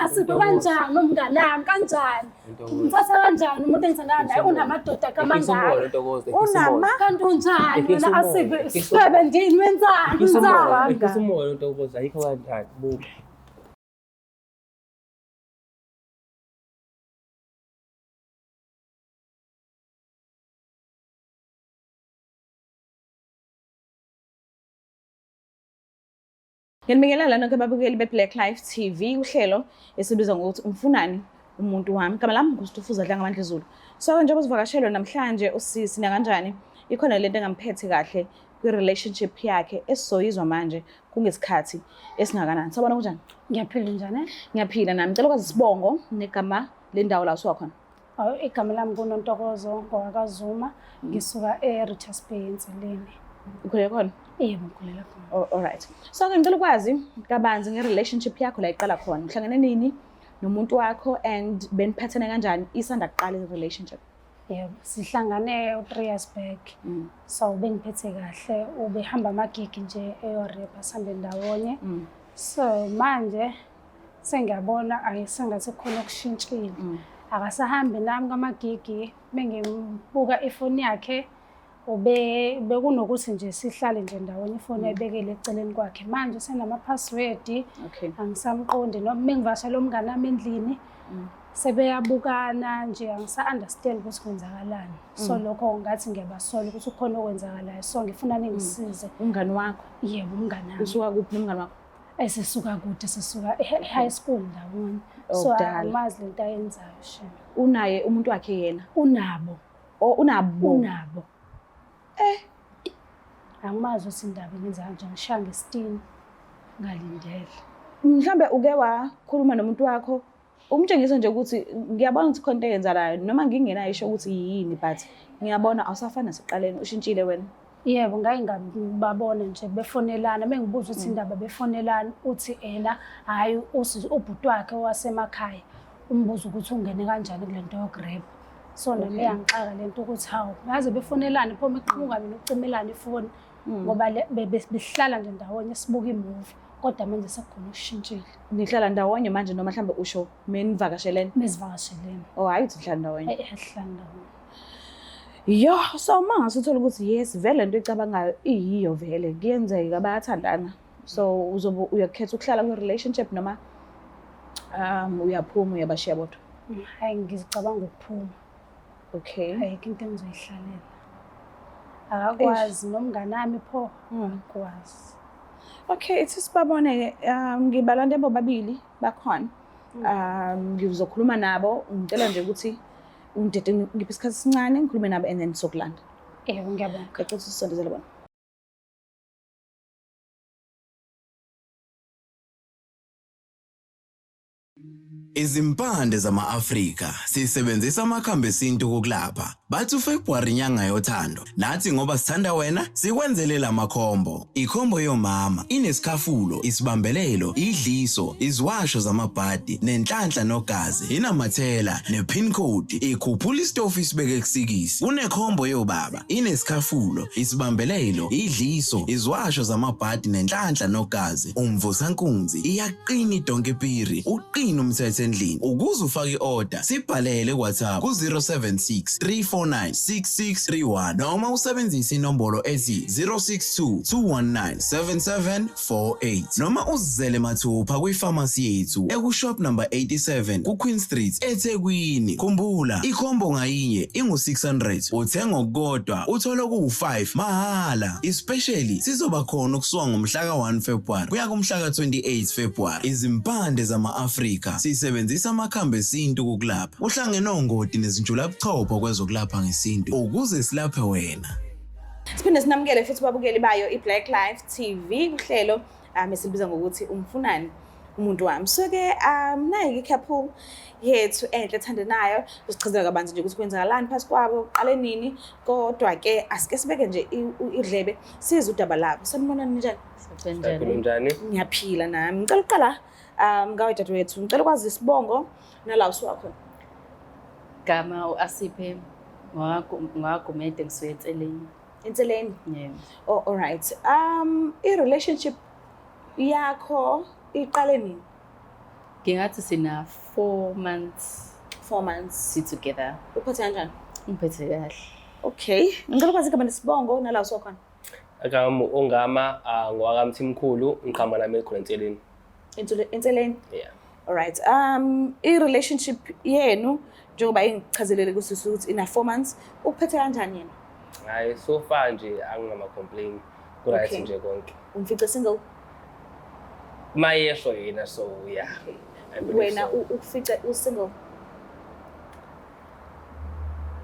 Asipho kanjani umngane wami kanjani? Umthatha kanjani umuntu engithandana naye unamadoda kamangaka? Kanti unjani wena Asipho isebenzini wenzani? Ikusumoya Ntokozo ayikho kanjani buka. Nginibingelela nonke ababukeli beBlack Life TV uhlelo esibiza ngokuthi umfunani umuntu wami. Igama lami nguStufuza Dlanga Mandla Zulu. So njengoba sivakashelwe namhlanje usisi na kanjani? Ikhona lento engamphethe kahle kwi-relationship yakhe esizoyizwa manje kungesikhathi esingakanani. Sabona kunjani? Ngiyaphila njani? Ngiyaphila nami. Ngicela ukwazi isibongo negama lendawo la usuka khona. Igama lami nguNontokozo ngowakaZuma, ngisuka eRichards Bay eNtsileni. Ukhulele khona? Yebo, ngikhulela khona. All right. So ngicela ukwazi kabanzi nge-relationship yakho la iqala khona. Uhlangane nini nomuntu wakho and beniphathene kanjani isanda kuqala i-relationship? Yebo, sihlangane u3 years back. So bengiphethe kahle, ubehamba amagigi nje eYurope asambe ndawonye. So manje sengiyabona ayisengathi khona okushintshile. Akasahambi nami kamagigi, mengimbuka ifoni yakhe bekunokuthi nje sihlale nje ndawonye ifoni ayibekele eceleni kwakhe. Manje senama password, angisamqondi noma mengivashela umngane nami endlini sebeyabukana nje angisa-understand ukuthi kwenzakalani. So lokho ngathi ngiyabasola ukuthi ukhona okwenzakalayo. So ngifuna ningisize. Umngane wakho? Yebo, umngane wami. Usuka kuphi nomngane wakho? Esisuka kude, sisuka high school ndawonye. So amazi lento ayenzayo shame. Unaye umuntu wakhe yena? Unabo. Unabo? Unabo. Angimazi ukuthi indaba yenza kanjani, ngishaya ngesitini ngalindele. Mhlambe uke wakhuluma nomuntu wakho umtshengisa nje ukuthi ngiyabona ukuthi khona into eyenzalayo noma ngingenayo isho ukuthi yini but ngiyabona awusafana siqaleni ushintshile wena? Yebo, ngake ngababona nje befonelana, mengibuza ukuthi indaba befonelana uthi hayi ubhuti wakhe wasemakhaya umbuza ukuthi ungene kanjani kule nto yoGrab. So nami yangixaka lento ukuthi hawu ngaze befonelana phoma iqhamuka mina ucimelana ifoni ngoba behlala nje ndawonye sibuka imovie kodwa manje sekukhona ukushintshile. Nihlala ndawonye manje noma mhlambe usho menivakashelene? Mesivakashelene. Hayi uthi hlala ndawonye? Sihlala ndawonye. Yo, so manje uthola ukuthi yes vele into ecabangayo iyiyo vele kuyenzeka bayathandana. So uzobe uyakhetha ukuhlala kwi-relationship noma uyaphuma uyabashiya bodwa? Hayi ngicabanga ukuphuma. Okay. Ayikho into engizoyihlalela. Akakwazi nomngane wami pho akwazi. Okay, ithi sibabone ngibalande bobabili bakhona. Ngizokhuluma nabo ngicela nje ukuthi ungidede ngiphi isikhathi sincane ngikhulume nabo and then sokulanda. Yebo, ngiyabonga. Ngicela usisondezele bona. Izimpande zama-Afrika sisebenzisa amakhambi esintu kokulapha. Bathi uFebruary inyanga yothando. Nathi ngoba sithanda wena, sikwenzele lamakhombo. Ikhombo yomama inesikhafulo, isibambelelo, idliso, iziwasho zamabhadi, nenhlanhla nogazi, inamathela, nepin code, ikhuphula istofu isibeke kusikisi. Kunekhombo yobaba, inesikhafulo, isibambelelo, idliso, iziwasho zamabhadi, nenhlanhla nogazi, umvusankunzi, iyaqina idonkepiri, uqina umthethe endlini. Ukuze ufake i-order sibhalele WhatsApp ku 076 349 6631 noma usebenzise inombolo ethi 062 219 7748 noma uzizele mathupha kwifamasi yethu ekushop number 87 kuQueen Street eThekwini. Khumbula ikhombo ngayinye ingu600 uthenga okukodwa uthola ku5 mahala. Especially sizoba khona ukusuka ngomhla ka1 February kuya kumhla ka28 February. Izimpande zama-Afrika sisebenzisa amakhambi esintu kokulapha. Uhlangene ongoti nezinjulabuchopho kwezokulapha ngesintu ukuze silaphe wena. Siphinde sinamukele futhi babukeli bayo iBlack Life TV uhlelo esilibiza ngokuthi umfunani umuntu wami. So ke nayi couple yethu enhle ethandanayo usichazela kabanzi nje ukuthi kwenzakalani phakathi kwabo qale nini kodwa ke asike sibeke nje idlebe siza udaba labo. Sanibona njani? Njani? Ngiyaphila nami. Ngicela uqala ngawe dadewethu ngicela ukwazi isibongo nala usuka khona. Gama uAsiphe ngwagumede ngisuye eTseleni. ETseleni? Yebo. Oh, all right. I relationship yakho iqale nini? Ngingathi sina 4 months 4 months. si-together. Uphethe kanjani? Ngiphethe kahle. Okay. Ngicela ukwazi igama nesibongo nala usokhona. Agama ongama ngowakamthimkhulu ngiqhamuka nami khona enseleni. Enseleni? Yeah. All right. I-relationship yenu njengoba ingichazelele kusisi ukuthi ina 4 months uphethe kanjani yena? Hayi so far nje angingama complain. Kuright Okay. nje konke. Umfice single? Mayesho yena so yeah. I believe Wena so. ufice usingle?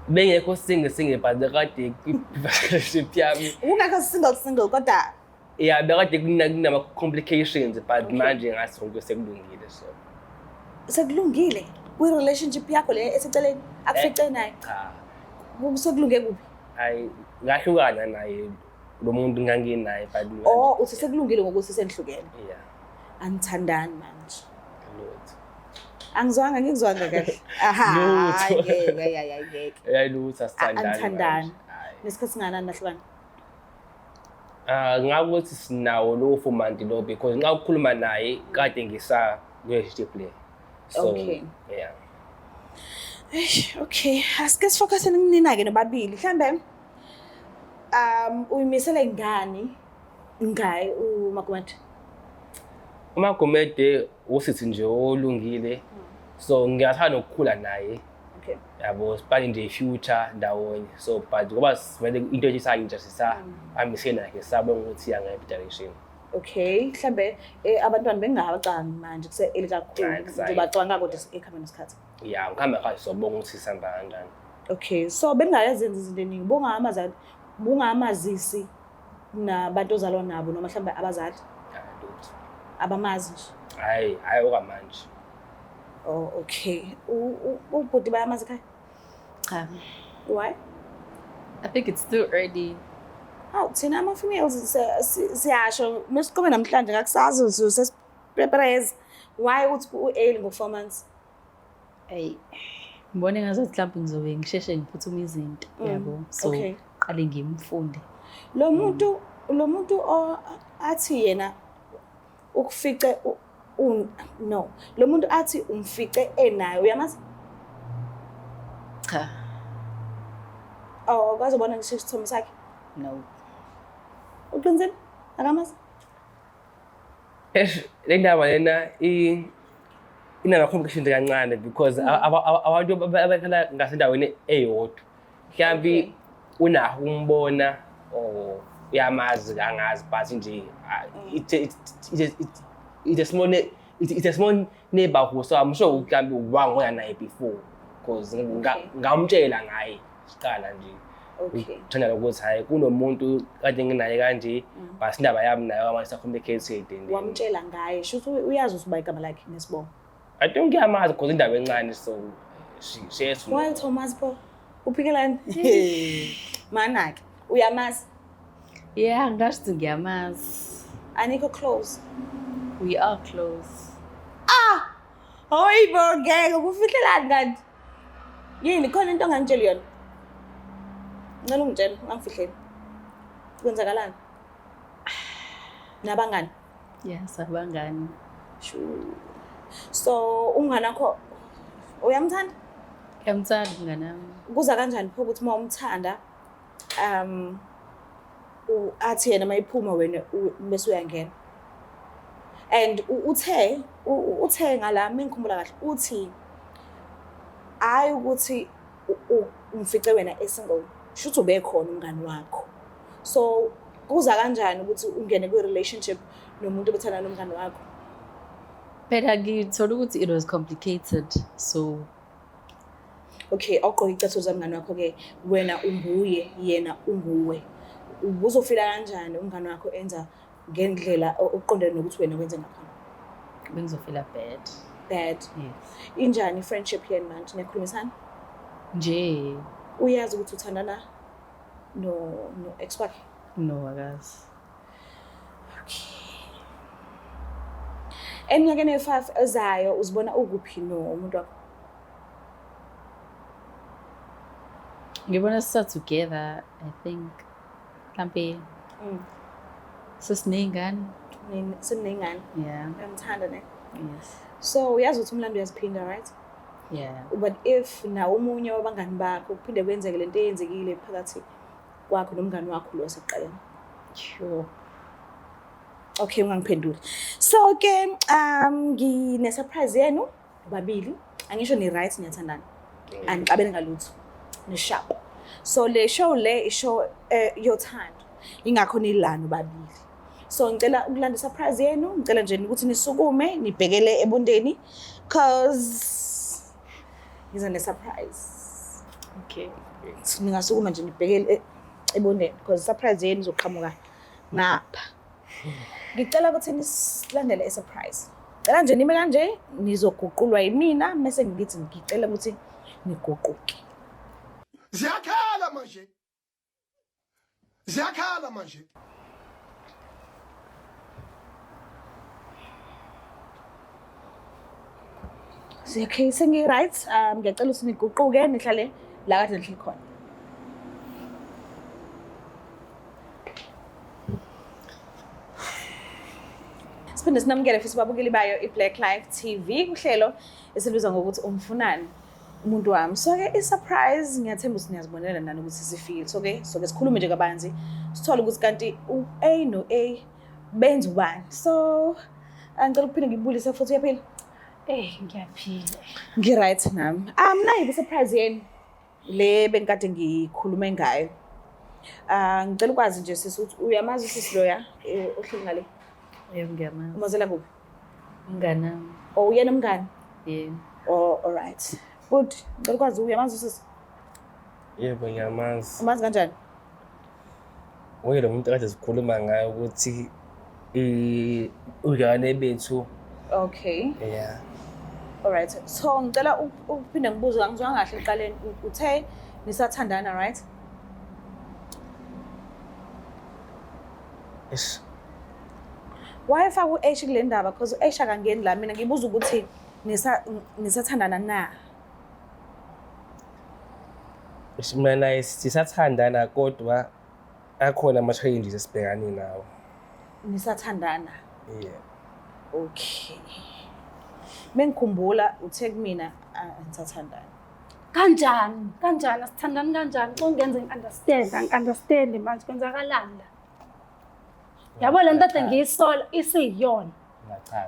Bengekho single but bekade relationship yami. Ungakho single kodwa Yeah, bekade kunama complications but manje ngathi sonke sekulungile so. sekulungile kwi-relationship yakho le eseceleni akufice naye. Cha. Sekulunge kuphi? Hayi ngahlukana naye lo muntu nganginaye but manje. Oh, uthi sekulungile ngokuthi senihlukene. Yeah. Angithandani manje. Lord. Angizwanga ngikuzwanga kahle. Aha. Lutho. Ngeke. Yayilutha sithandana. Angithandani. Nesikhathi singanani nahlukana? Ngakuthi sinawo lo format lo because nxa ukukhuluma naye kade ngisa relationship le. So Okay. yeah. Okay, asike sifocuseni kunina ke nobabili. Mhlambe uyimisele ngani ngaye uMagumede? uMagumede usithi nje olungile so ngiyathanda ukukhula naye Okay. yabo sipani nje future ndawonye so but ngoba sivele into esayintsha amisena ke sabe ukuthi yanga direction. Okay, mhlambe abantwana bengabacangi manje kuse elikakhulu Exactly. nje bacanga kodwa ekhamba nesikhathi. Yeah ngikhamba kahle sobonga ukuthi sihamba kanjani. Okay, so bengayazenza izinto eningi bungamazisi nabantu ozalwa nabo noma mhlambe abazali Lutho. abamazi nje. Hayi okamanje. Oh, okay. Ubhuti bayamazi ekhaya? Cha. Why? I think it's still early. Hawu thina ama-females siyasho mesiqome namhlanje ngakusazi sesiprepareze. Why uthi u-ale ngo-4 months? Hey. Ngibone ngazathi mhlawumbe ngizobe ngisheshe ngiphuthume izinto yabo. So Okay. qale ngimfunde. Lo muntu athi yena ukufice no. Lo muntu athi umfice enayo uyamazi? Cha. Oh, kwazobona ngisho isithomo sakhe. No. Uqinisile? Akamazi? Le ndaba lena inama complications kancane because abantu abakhala ngasendaweni eyodwa. Mhlambi unaho umbona or uyamazi kangazi but nje it's a small neighborhood so I'm sure mhlambi wangona naye before because ngamtshela ngaye siqala nje. Okay. Thanda ukuthi hayi kunomuntu kade nginaye kanje but indaba yami nayo ama complicated and Wamtshela ngaye sho ukuthi uyazi usiba igama lakhe nesibongo. I don't get mad because indaba encane so she has to Why Thomas Paul? Uphikelani? Mana ke uyamazi? Yeah, ngasho ngiyamazi. Anikho close. We are close. Hayibo ngeke kufihlelani kanti? Yini khona into ongangitshela yona? Ngicela ungitshele ungangifihleli. Kwenzakalani? Nabangani? Yeah, sabangani. Sure. So umngane wakho uyamthanda? Ngiyamthanda umngane wami. Kuza kanjani pho ukuthi uma umthanda athi yena mayiphuma wena bese uyangena? And uthe ngala mengikhumbula kahle uthi hayi ukuthi umfice wena esingle shothi ubekhona umngane wakho. So kuza kanjani ukuthi ungene kwi relationship nomuntu obethana nomngane wakho? Phela ngithola ukuthi it was complicated. So Okay, awugqoka icathulo zamngane wakho ke wena unguye yena unguwe. Ubuzofila kanjani umngane wakho enza ngendlela oqondene nokuthi wena wenze ngakhona? bengizofela bad. Yes. Yes. Injani friendship yenu manje niyakhulumisana? Nje Uyazi ukuthi uthandana no ex wakhe? no akazi. Eminyakeni e5 ezayo uzibona ukuphi no umuntu wakho? Ngibona sisa together, I think. Mhlambe sesinengane. Sinengane. Yeah. Uyamthanda ne? Yes. So uyazi ukuthi umlando uyaziphinda, right? Yeah. But if na omunye wabangani bakho kuphinde kwenzeke lento eyenzekile phakathi kwakho nomngani wakho lo wasekuqaleni. Sure. Okay, ungangiphenduli. So ke ngine surprise yenu babili. Angisho ni right niyathandana. Anixabene ngalutho. Ni sharp. So le show ishow yothando. Ingakho nilana babili. So ngicela ukulanda surprise yenu, ngicela nje ukuthi nisukume nibhekele ebondeni cause ngiza ne surprise. Okay. Ningasukuma nje nibhekele ebondeni because surprise yenu izoqhamuka ngapha. Ngicela ukuthi nisilandele surprise. Ngicela nje nime kanje nizoguqulwa yimina bese ngithi ngicela ukuthi niguquke. Ziyakhala manje. Okay, sengi right. Ngiyacela ukuthi niguquke nihlale la kade nihleli khona. Siphinde sinamukele futhi babukeli bayo iBlack Life TV kuhlelo esibizwa ngokuthi umfunani umuntu wami. So ke isurprise ngiyathemba ukuthi niyazibonela nani ukuthi sifile. So ke sikhulume nje kabanzi sithole ukuthi kanti uA no A benza ubani. So angicela ukuphinde ngibulise futhi uyaphila. Ngiyaphila. Ngi-right nami. Nayi surprise yeni le bengikade ngikhulume ngayo. Ngicela ukwazi nje sisi ukuthi uyamazi sisi loya ohleli ngale. Yebo ngiyamazi. Umazela kuphi? Umngani. Oh uyena umngani? Yeah. Oh all right. Good. Ngicela ukwazi uyamazi sisi. Yebo ngiyamazi. Umazi kanjani? Lo muntu kade sikhuluma ngayo ukuthi uyane bethu. Okay. Yeah. All right. So ngicela uphinde ngibuze ngizwa kahle eqaleni uthe nisathandana, right? Yes. Why if uH kule ndaba because uH akangeni la mina ngibuza ukuthi nisathandana na? Mina naye sisathandana kodwa akhona ama-challenges esibhekane nawo. Nisathandana. Yeah. Okay. Mengikhumbula uthe kumina nisathandana. Kanjani asithandani kanjani? Ungenze ngi-understand manje kwenzakalani la? Yabo le nto ade ngiyisola isiyona.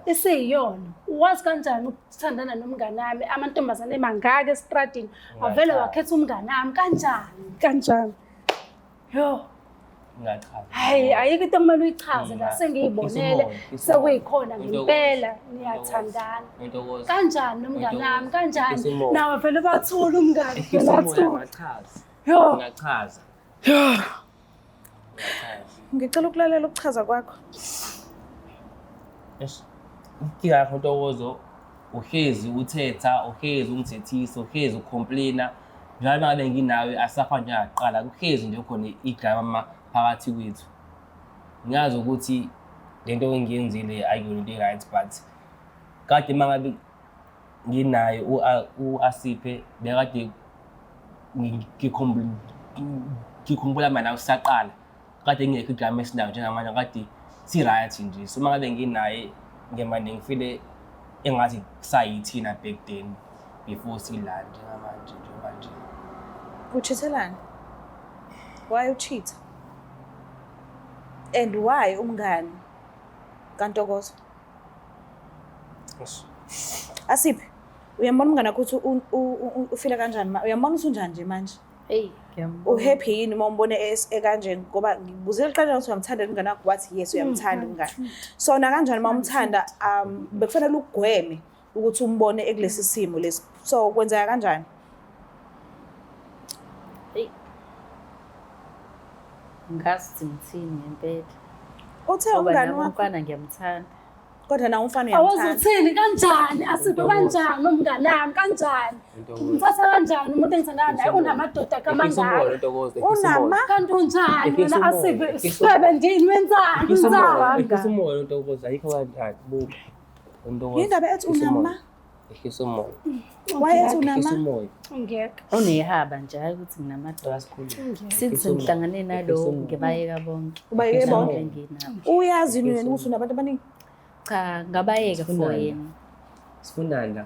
Isiyona. Wazi kanjani ukuthandana nomngane wami amantombazane emangaka estradini avele wakhetha umngane wami kanjani? Yo. Ngachaza. Hayi ayikho into kumele uyichaze la sengiyibonele sekuyikhona ngempela niyathandana. Kanjani nomngane wami kanjani? Nawe vele bathola umngane Ngachaza. Yo. Ngachaza. Ngicela ukulalela ukuchaza kwakho. Yes. Ngiyakho Ntokozo uhlezi uthetha, uhlezi ungithethisa, uhlezi ucomplaina. Njalo ngabe nginawe asafa nje aqala kuhlezi nje khona idrama phakathi kwethu. Ngiyazi ukuthi lento engiyenzile ayikho into right but kade mangabe nginaye uAsiphe bekade ngikhumbula mana usaqala. Kade ngekho idrama esinayo njengamanje kade si right nje. So mangabe nginaye ngemanje ngifile engathi kusayithina back then before silanda njengamanje nje. Uchithelani? Why you cheat? And why umngani kaNtokozo? Yes. Asiphi? Uyambona umngani wakho ukuthi ufila kanjani? Uyambona unjani nje manje? Hey, Uhappy yini uma umbone ekanje ngoba ngibuzile iqala ukuthi uyamthanda umngani wakho wathi yes uyamthanda umngani. So na kanjani uma umthanda bekufanele ugweme ukuthi umbone ekulesi simo lesi. So kwenzeka kanjani? ngasi ngithini ngempela. Uthe umngani wakho Umfana ngiyamthanda. kodwa na umfana uyamthanda. Awazuthini kanjani? Asipho kanjani nomngane wami kanjani? Umthatha kanjani umuntu engithandana naye unamadoda kamangaka? Unama Kanti unjani wena Asipho? Sebenzini wenzani? Ikhusumoya Ntokozo ayikho kanjani buka. Ntokozo. Yindaba ethi unama? Ikhusumoya. Why ethi unama? Ikhusumoya. Ngeke. Unehaba nje hayi ukuthi nginamadoda. Sithi sengihlangane nalo ngibayeka bonke. Ubayeke bonke? Nginabo. Uyazi yini wena ukuthi unabantu abaningi? Cha, ngabayeka for Sifundani. yena. Sifundani la.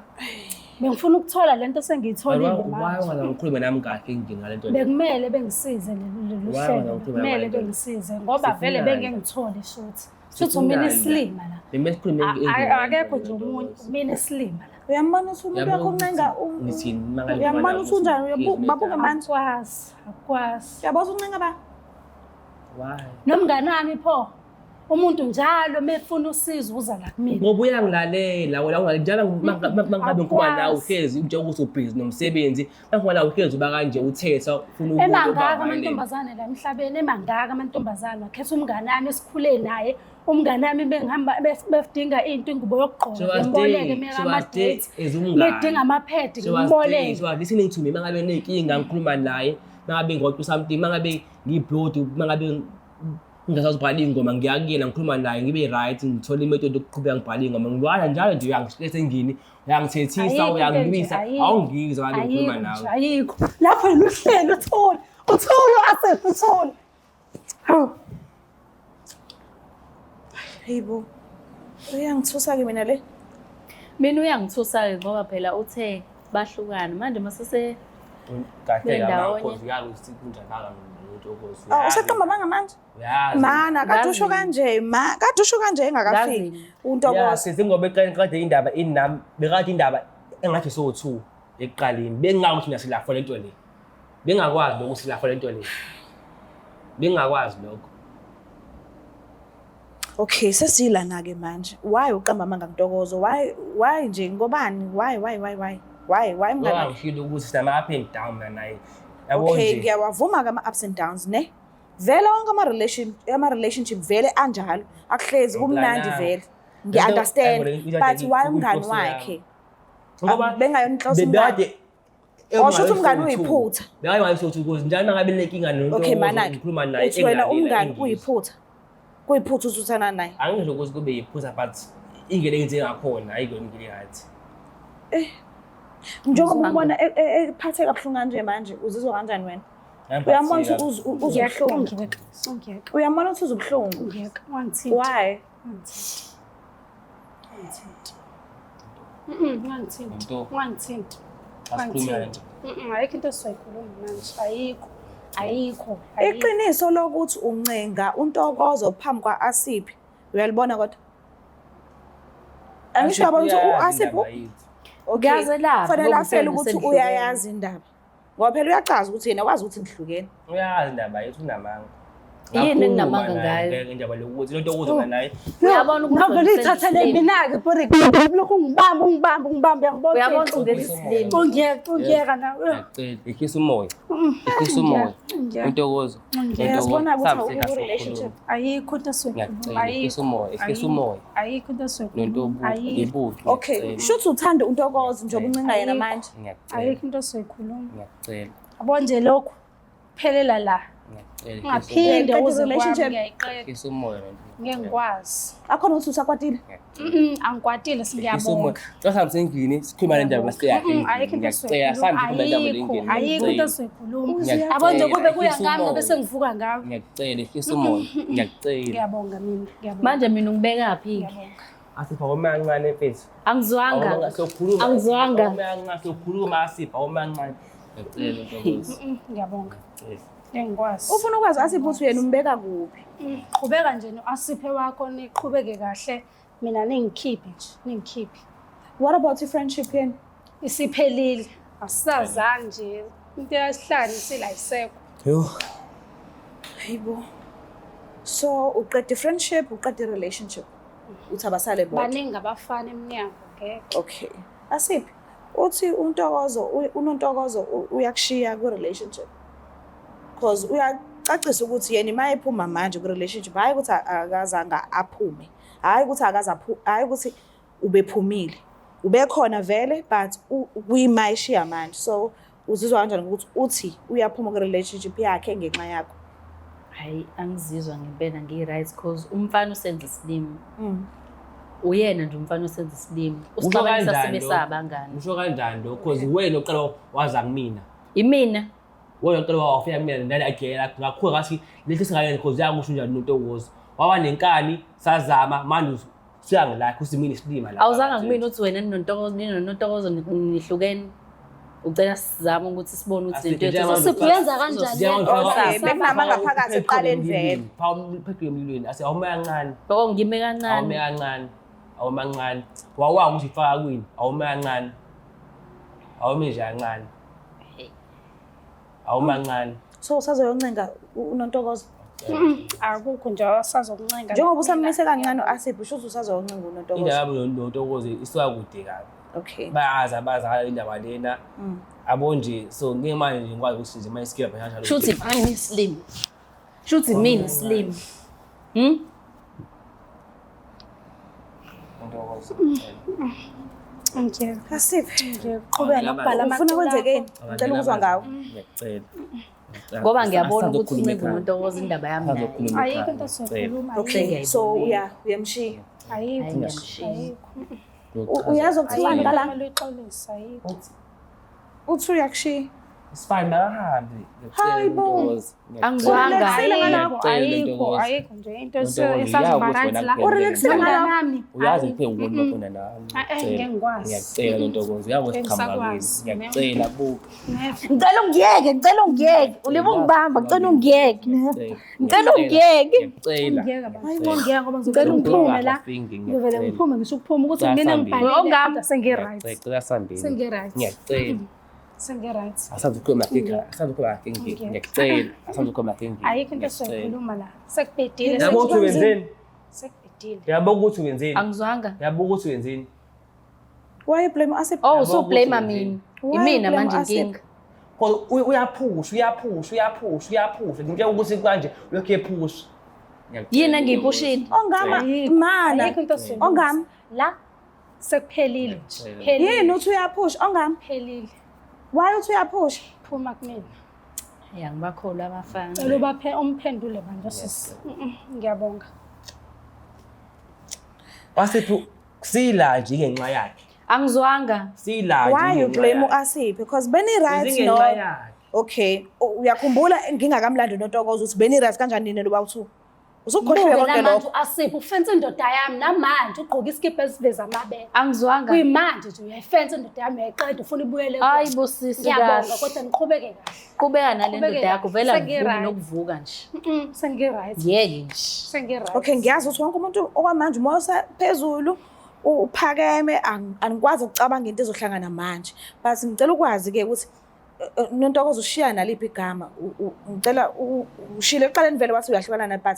Bengifuna ukuthola lento sengiyitholile Why manje. ungangikhuluma nami kahle inkinga ngale nto le? Bekumele bengisize lolu Why hlelo. ungangikhuluma Bekumele ngale nto le? bengisize ngoba vele Sifundani. benge ngithole shuthi. Shuthi mina islima la. Bemesikhulume inkinga. Akekho nje omunye mina islima la. Uyambona ukuthi umuntu wakho uncenga Nithini mangabe uyambona ukuthi unjani babuke manje Akwazi. uyabaza uncenga ba Why? Nomngane wami pho. Umuntu njalo mefuna usizo uza la kumina. Ngoba uyangilalela wena ungalela njalo mangabe ngikhuluma nawe uhlezi njengoba usubhizi nomsebenzi mangikhuluma nawe uhlezi uba kanje uthetha ufuna Emangaka amantombazane la emhlabeni emangaka amantombazane akhetha umngane wami esikhule naye umngane wami bengihamba bedinga into ingubo yokugqoka ngimboleke mina ama-date bedinga amaphedi ngimboleke listening to me mangabe nenkinga ngikhuluma naye mangabe ngigoqa something mangabe ngiblood mangabe ngingasazi ukubhala ingoma ngiyakuyena ngikhuluma naye ngibe right ngithola imethod yokuqhubeka ngibhala ingoma ngilwana njalo nje uyangihlisa engini uyangithethisa uyangibisa awungizwa ngale ngikhuluma nawe ayikho lapho luhlelo uthole asekuthole hayibo uyangithusa ke mina le Mina uyangithusa-ke ngoba phela uthe bahlukana manje masese kahle Ndawonye. ngakho uyazi ukuthi kunjani nomuntu okosi usaqamba manje uyazi mana kade usho kanje kade usho kanje engakafiki Ngazini. untokozo sithi ngoba kade indaba inami bekade indaba engathi so2 ekuqaleni bengingazi ukuthi nasilafo lento le bengakwazi lokho silafo lento le bengakwazi lokho okay sesilana ke manje why uqamba manga ntokozo why nje ngobani why mngani ngishilo ukuthi sinama up and down naye yabo okay nje ngiyawavuma kama ups and downs ne vele wonke ama relationship vele anjalo akuhlezi kumnandi vele ngiya-understand but why umngani wakhe ngoba bengayona inhloso umngani Washo ukuthi umngani uyiphutha. Bekayi wayisothi ukuthi njalo mangabe lenkinga nomuntu Okay manake ngikhuluma naye uthi wena umngani uyiphutha kuyiphutha usuthana naye angisho ukuthi kube yiphutha but ingene enze ngakhona ayikho ingene ngathi njengoba ubona ephathe kabuhlungu kanje manje uzizwa kanjani wena uyambona ukuthi uzobuhlungu uyambona ukuthi uzobuhlungu ngeke wangithinta why wangithinta asikhuluma nje ayikho into esizoyikhuluma manje ayikho iqiniso lokuthi uncenga untokozo phambi kwa-Asiphi uyalibona kodwa angisho yabona ukuthi u-Asiphi Uyazi lapho kufanele afele ngoba ukuthi sengihlukene. uyayazi indaba ngoba phela uyachaza ukuthi yena wazi ukuthi ngihlukene uyazi indaba yethu unamanga Yini enginamanga ngayo? indaba lokuthi lento okuzwa naye Uyabona ukuthi ngavele ithathele mina-ke bore lokhu ungibamba uyabona uyabona ukuthi ngesilimo. ungiyeka nawe ngiyacela ikhisa umoya ikhisa umoya intokozo Uyazibona ukuthi u-relationship ayikho into esizoyikhuluma ngiyacela ikhisa umoya ikhisa umoya ayikho into nento esizoyikhuluma ibuki okay shuthi uthanda untokozo njengoba uncenga yena manje ngiyacela ayikho into esizoyikhuluma ngiyacela yabo nje lokhu phelela la ngiyacela ungaphinde Qeda uze i-relationship. kwami ngiyayiqeda ikhisa umoya ngeke ngikwazi akhona ukuthi usakwatile angikwatile ikhisa umoya singiyabonga sasa sengini sikhuluma le ndaba masiyakhe ayikho into ngiyacela sambe esizoyikhuluma sikhuluma le ndaba ayikho into lengeni esizoyikhuluma Ngiyacela, yabo nje kube kuya ikhisa ngami umoya. ngobe sengivuka ngawe ngiyacela ikhisa umoya ngiyacela ngiyabonga mina ngiyabonga Manje mina ungibekaphi? ngiyabonga asipha omancane mfethu Angizwanga. sokhuluma Angizwanga. omancane sokhuluma asipha omancane ngiyacela intokozo ngiyabonga ngengikwazi ufuna ukwazi Asiphi ukuthi yena umbeka kuphi qhubeka nje no-Asiphe wakho niqhubeke kahle mina ningikhiphe nje ningikhiphe what about i-friendship yenu isiphelile asisazani nje into yasihlani silayisekho yo hayibo so uqeda i-friendship uqeda i-relationship uthi abasale bodwa baningi abafana eminyango ngeke okay Asiphi uthi unontokozo uyakushiya ku-relationship because uyacacisa ukuthi yena ima ephuma manje ku-relationship hhayi ukuthi akazange aphume hhayi ukuthi ubephumile ubekhona vele but kuyima eshiya manje so uzizwa kanjani ngokuthi uthi uyaphuma ku-relationship yakhe ngenxa yakho Hayi angizizwa ngempela ngi-right because umfana usenza isilimo. Uyena nje umfana osenza isilimo. Usixabanisa sibe sabangani. usho kanjani lo because wena uqala waza kumina Imina wena uqala wafika kumina ndani agela ngakho ngathi lethi singayeni because yakusho njani umuntu owozo waba nenkani sazama manje siyangilakha usimini isilima la. Awuzange kumina ukuthi wena ninoNtokozo nihlukene. Ucela sizame ukuthi sibone ukuthi into yethu siyenza kanjani. Okay, bekunama ngaphakathi eqaleni vele. Phephe emlilweni ase awume kancane. Boko ngime kancane. Awume kancane. Awume kancane. Wawanga ukuthi ifaka kwini. Awume kancane. Awume nje kancane. Awume kancane. So usazoyoncenga uNontokozo. Akukho nje asazokuncenga. Njengoba usamise kancane uAsipho usho ukuthi usazoyoncenga uNontokozo. Indaba noNtokozo isuka kude kabi. Okay. Bayaza indaba lena. Abo nje so ngeke manje nje ngikwazi ukuthi nje manje skip kanjalo. Shuthi manje slim. Shuthi mina slim. Ntokozo. Ngeke. Asipho. Qhubeka nokubhala ufuna kwenzekeni? Ngicela ukuzwa ngawo. Ngiyacela. Ngoba ngiyabona ukuthi uncenge uNontokozo indaba yami nayo. Ayikho into sokhuluma. Okay. So uyamshiya. Ayikho. Uyazi ukuthiwa ngala? Uyixolisa ayikho. Uthi uyakushiya. Sifine bakahambi. Hayibo. Angizwanga. Ayikho nje into esazibarathi la. Urelaxile nami. Uyazi ngiphe ngibona nami. Ngeke ngikwazi. Ngiyacela Nontokozo. Uyazi isikhamba kwini. Ngiyacela buka. Ngicela ungiyeke. Ulibe ungibamba ngicela ungiyeke. Ngicela ungiyeke. Ngiyacela. Hayibo ngeke ngoba ngicela ungiphume la. Ngivele ngiphume ngisho ukuphuma ukuthi mina ngibhalile ongami sengi-right. Ngicela sambini. Sengi-right. Ngiyacela. Sengi-right. Asazokhuluma kinga. Asazokhuluma kinga. Ngiyacela. Asazokhuluma kinga. Ayikho into soyikhuluma la. Sekubhedile. Yabo ukuthi wenzeni? Sekubhedile. Yabo ukuthi wenzeni? Angizwanga. Yabo ukuthi wenzeni? Why you blame Asipho? Oh, so blame mina. Imina manje inkinga. Uyaphusha. Ngike ukuthi kanje ulokhu ephusha. Yini engiyiphushile? Ongama mana. Ayikho into soyikhuluma. Ongami. La sekuphelile nje. Yini Phelile. uthi uyaphusha ongami? Phelile. Why uthi uyaphusha? Phuma kumina. Ya ngibakholwa abafana. Cela ubaphe umphendule manje sisi. Ngiyabonga. Wasipho sila nje ngenxa yakhe. Angizwanga. Sila nje. Why you blame uAsipho? Because Benny right no. Okay. Uyakhumbula ngingakamlandi uNontokozo ukuthi Benny right kanjani nini loba uthu? Usukhohliwe konke lokho. Asipho ufense indoda yami namanje ugqoka iskipa esiveza amabele. Angizwanga. Kuyimanje nje uyayifensa indoda yami uyayiqeda ufuna ibuyele. Hayi bosisi Ngiyabonga kahle. kodwa niqhubeke kahle. Qhubeka nale ndoda yakho vela Sengi-right. ngifuni nokuvuka nje. Sengi-right. Yeke nje. Sengi-right. Okay, ngiyazi ukuthi wonke umuntu okwamanje umoya usaphezulu uphakeme angikwazi ukucabanga into ezohlangana manje. But ngicela ukwazi ke ukuthi Nontokozo ushiya naliphi igama. Ngicela ushile eqaleni vele wathi uyahlukana naye but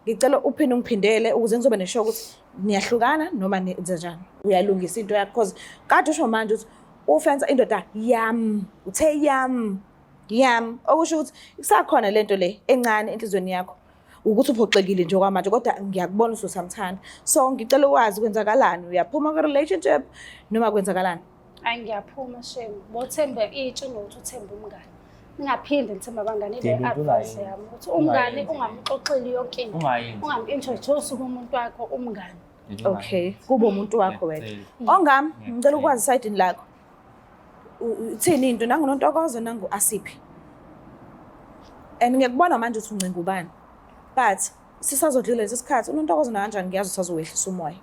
ngicela uphinde ungiphindele ukuze ngizobe neshow ukuthi niyahlukana noma nenze njani. Uyalungisa into yakho because kade usho manje ukuthi ufenza indoda yami. Uthe yami. Okusho ukuthi isakhona lento le encane enhlizweni yakho. Ukuthi uphoxekile nje okwamanje kodwa ngiyakubona ususamthanda. So ngicela ukwazi kwenzakalani. Uyaphuma ku relationship noma kwenzakalani? Hayi ngiyaphuma shame. Bothembe itshe nokuthi uthembe umngane. Ningaphinde ngithemba abangane le advice yami ukuthi umngane ungamxoxeli yonke into. Ungamintroduce kumuntu wakho umngane. Okay, kuba umuntu wakho wena. Ongami, ngicela ukwazi side lakho. Uthini into nangu Nontokozo nangu Asiphi. And ngiyakubona manje uthi uncenga ubani. But sisazodlula lesi sikhathi uNontokozo na kanjani ngiyazi usazowehlisa umoya.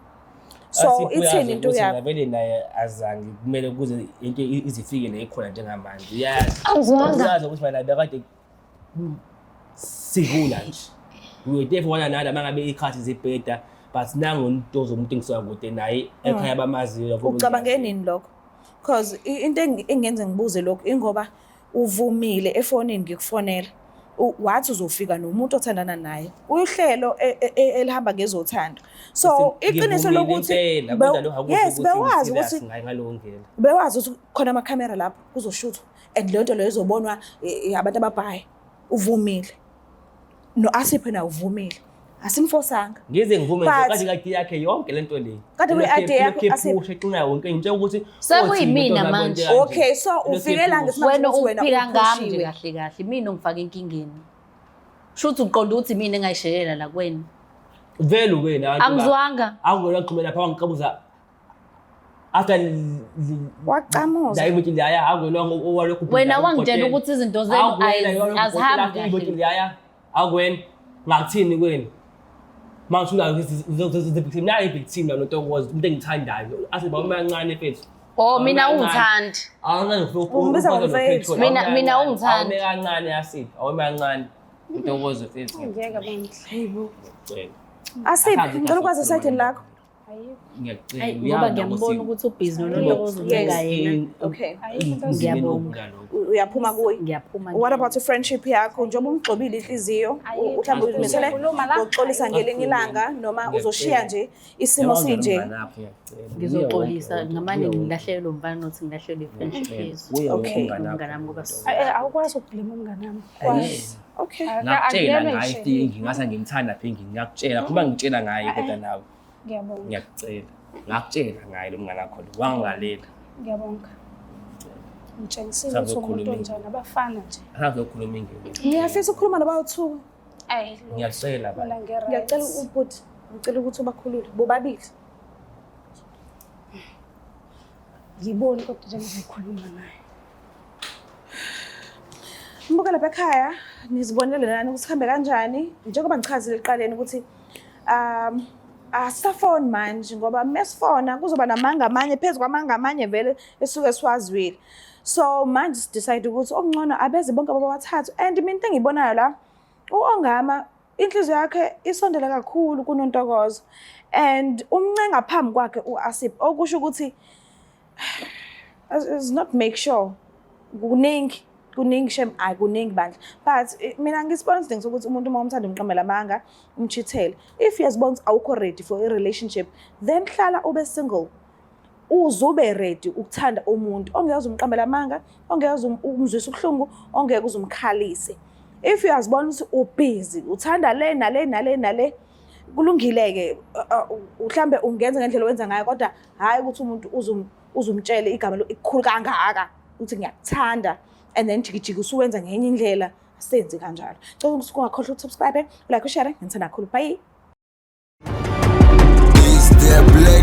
So ithini into yakho? Vele naye azange kumele ukuze into izifike la ekhona njengamanje. Uyazi. Angizwanga. Uyazi ukuthi mina bekade sivula nje. Uyethe wona nala mangabe ikhathi zibheda but nangu uNtokozo umuntu engisuka kude naye ekhaya bamaziyo. Ucabange nini lokho? Because into engenze ngibuze lokho ingoba uvumile efonini ngikufonela. Wathi uzofika nomuntu othandana naye. Uyihlelo elihamba ngezothando. So iqiniso lokuthi yes bewazi ukuthi ngalongela. Bewazi ukuthi khona ama camera lapho kuzoshoot and lento leyo izobonwa abantu ababhayi. Uvumile. No Asipho na uvumile. Asimfosanga. Ngize ngivume nje kade yakhe yonke lento le. Kade kwi-idea yakho Asipho eqina yonke into ukuthi sekuyimina manje. Okay, so ufikela ngesimanje Wena ukuthi uphila ngami nje uphushiwe. kahle mina ongifaka enkingeni. Shuthi uqonda ukuthi mina engayishelela la kwena. Vele wena Angizwanga. awungena qhubela pha ngikabuza after Wacamuza. la ibuthi laya awungelonga owalokhu Wena wangitshela ukuthi izinto zenu azihambi kahle. laya awena ngakuthini kwena Manje unayo victim nayo victim la noNtokozo umuntu engithandayo. Asiba umancane mfethu. Oh mina ungithandi. Awungane Ungibiza ngomfethu. Mina ungithandi. Awume kancane asiphi. Awume kancane. uNtokozo mfethu. Ngeke bandla. Hayibo. Ngiyacela. Asiphi, ngicela ukwazi esayidini lakho. Ayikho. Ngiyacela. Hayi ngoba ngiyambona ukuthi ubhizi noNtokozo unceka yena. Okay. Ayikho. Ngiyabonga. Uyaphuma kuye. Ngiyaphuma. What about i-friendship yakho? Njengoba ungigxobile inhliziyo, mhlawumbe uzimisele ngokuxolisa ngelinye ilanga noma uzoshiya nje isimo sinje. Ngizoxolisa ngamane ngilahlelwe umfana othi ngilahlelwe i-friendship yethu. Okay. Umngane wami ngoba Awukwazi ukublame umngane wami. Kwazi. Okay. Ngakutshela ngayo iningi ngase ngimthanda phingi ngiyakutshela kuba ngitshela ngayo kodwa nawe Ngiyabonga. ngiyakutshela ngakutshela ngayo lo mngane wakho wangalela Ngiyabonga. Ngitshengisile ukuthi umuntu onjani abafana nje. akazokhuluma ingene Ngiyafisa ukukhuluma nabawu-2. Ayi. ngiyacela Mina baba Ngiyacela ubhuti, ngicela ukuthi ubakhulule bobabili. ngiboni kodwa nje ngizokhuluma naye. Mbuka lapha ekhaya nizibonele nani ukuthi kuhambe kanjani njengoba ngichazile eqaleni ukuthi asafoni manje ngoba mesifona kuzoba namanga amanye phezu kwamanga amanye vele esuke siwazwile. So manje sidecide ukuthi okungcono abeze bonke ababathathu and mina into engiyibonayo la uOngama inhliziyo yakhe isondele kakhulu kuNontokozo and umncenga phambi kwakhe uAsip okusho ukuthi is not make sure kuningi shem akuningi bandla but mina ngisibona isidingo sokuthi umuntu uma umthanda umqamela amanga umchithele if yazibona awukho ready for a relationship then hlala ube single uzube ready ukuthanda umuntu ongeke umqamela amanga ongeke umzwisa ubuhlungu ongeke uzumkhalise if yazibona ukuthi ubusy uthanda le nale kulungileke mhlambe ungenza ngendlela owenza ngayo kodwa hayi ukuthi umuntu uzumtshele igama elikhulu kangaka uthi ngiyakuthanda and then jikijiki usuwenza ngenye indlela asenze kanjalo. Ngicela ukuthi ungakhohlwa ukusubscribe, like, ushare, ngithanda kakhulu. Bye. Is there black